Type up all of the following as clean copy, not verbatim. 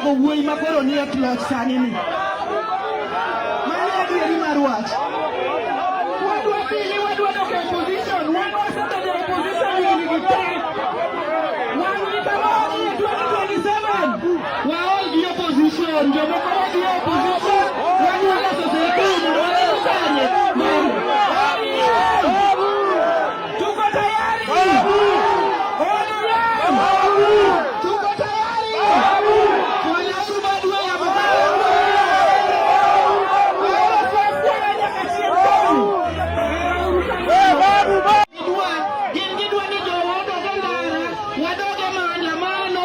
nyago wuoyi makoro ni e loch sani ni. Mano adieri mar wach. Wadwa pili, wadwa dok e opposition, wadwa sebedo e opposition higni te. Wan gi kamoro e 2027. Waol gi opposition, jomoko wadhi e opposition, wadwa loso sirikal mondo wakel kanye. Tuko tayari? Tuko tayari? Wanauru badua ya gidwa ni jowodo gandara wadoge maandamano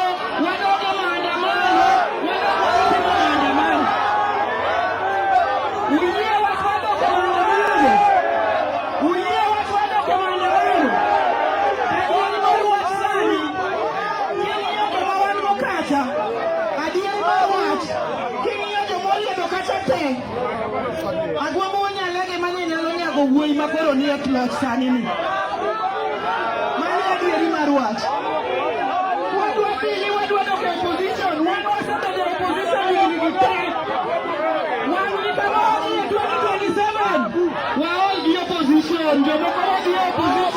uye watu wadoge maandamano adieri mar wach sani king'iyo joma wan go kacha adieri mar wach king'iyo joma oliedo kacha te agwamo wanyalege mane nyalo nyago wuoyi makoro ni e loch sani ni. Mano adieri mar wach. Wadwa pili, wadwa dok e opposition, wadwa sebedo e opposition higni te. Wan gi kamoro e 2027. Waol gi opposition, jomoko wadhi e opposition.